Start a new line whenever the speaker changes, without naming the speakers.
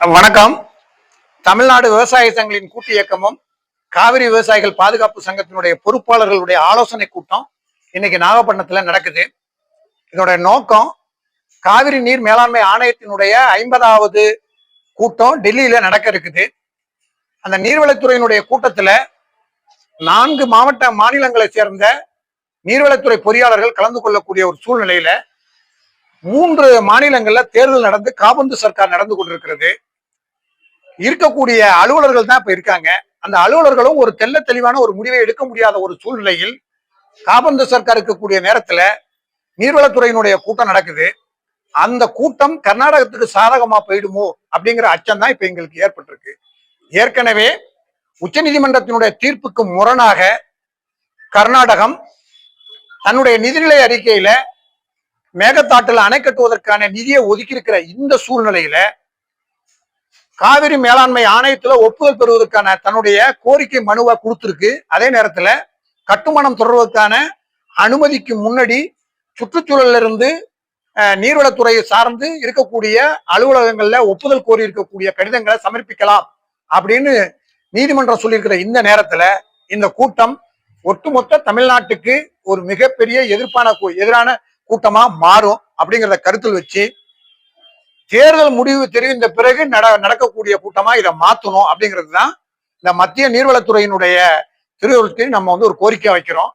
வணக்கம். தமிழ்நாடு விவசாய சங்கங்களின் கூட்டு இயக்கமும் காவிரி விவசாயிகள் பாதுகாப்பு சங்கத்தினுடைய பொறுப்பாளர்களுடைய ஆலோசனை கூட்டம் இன்னைக்கு நாகப்பட்டினத்துல நடக்குது. இதோட நோக்கம் காவிரி நீர் மேலாண்மை ஆணையத்தினுடைய 50வது கூட்டம் டெல்லியில நடக்க இருக்குது. அந்த நீர்வளத்துறையினுடைய கூட்டத்துல 4 மாநிலங்களை சேர்ந்த நீர்வளத்துறை பொறியாளர்கள் கலந்து கொள்ளக்கூடிய ஒரு சூழ்நிலையில 3 மாநிலங்கள்ல தேர்தல் நடந்து காபந்து சர்க்கார் நடந்து கொண்டிருக்கிறது. இருக்கக்கூடிய அலுவலர்கள் தான் இப்ப இருக்காங்க. அந்த அலுவலர்களும் ஒரு தெளிவான ஒரு முடிவை எடுக்க முடியாத ஒரு சூழ்நிலையில் காபந்து சர்க்கார் இருக்கக்கூடிய நேரத்துல நீர்வளத்துறையினுடைய கூட்டம் நடக்குது. அந்த கூட்டம் கர்நாடகத்துக்கு சாதகமா போயிடுமோ அப்படிங்கிற அச்சம் தான் இப்ப எங்களுக்கு ஏற்பட்டிருக்கு. ஏற்கனவே உச்ச நீதிமன்றத்தினுடைய தீர்ப்புக்கு முரணாக கர்நாடகம் தன்னுடைய நிதிநிலை அறிக்கையில மேகதாட்டுல அணை கட்டுவதற்கான நிதியை ஒதுக்கி இருக்கிற இந்த சூழ்நிலையில காவிரி மேலாண்மை ஆணையத்துல ஒப்புதல் பெறுவதற்கான தன்னுடைய கோரிக்கை மனுவை கொடுத்திருக்கு. அதே நேரத்துல கட்டுமானம் தொடர்வதற்கான அனுமதிக்கு முன்னாடி சுற்றுச்சூழல்ல இருந்து நீர்வளத்துறையை சார்ந்து இருக்கக்கூடிய அலுவலகங்கள்ல ஒப்புதல் கோரி இருக்கக்கூடிய கடிதங்களை சமர்ப்பிக்கலாம் அப்படின்னு நீதிமன்றம் சொல்லியிருக்கிற இந்த நேரத்துல இந்த கூட்டம் ஒட்டுமொத்த தமிழ்நாட்டுக்கு ஒரு மிகப்பெரிய எதிரான கூட்டமா மாறும் அப்படிங்கிறத கருத்தில் வச்சு தேர்தல் முடிவு தெரிவித்த பிறகு நடக்கக்கூடிய கூட்டமா இதை மாத்தணும் அப்படிங்கிறது தான் இந்த மத்திய நீர்வளத்துறையினுடைய திருவுருக்கு நம்ம ஒரு கோரிக்கை வைக்கிறோம்.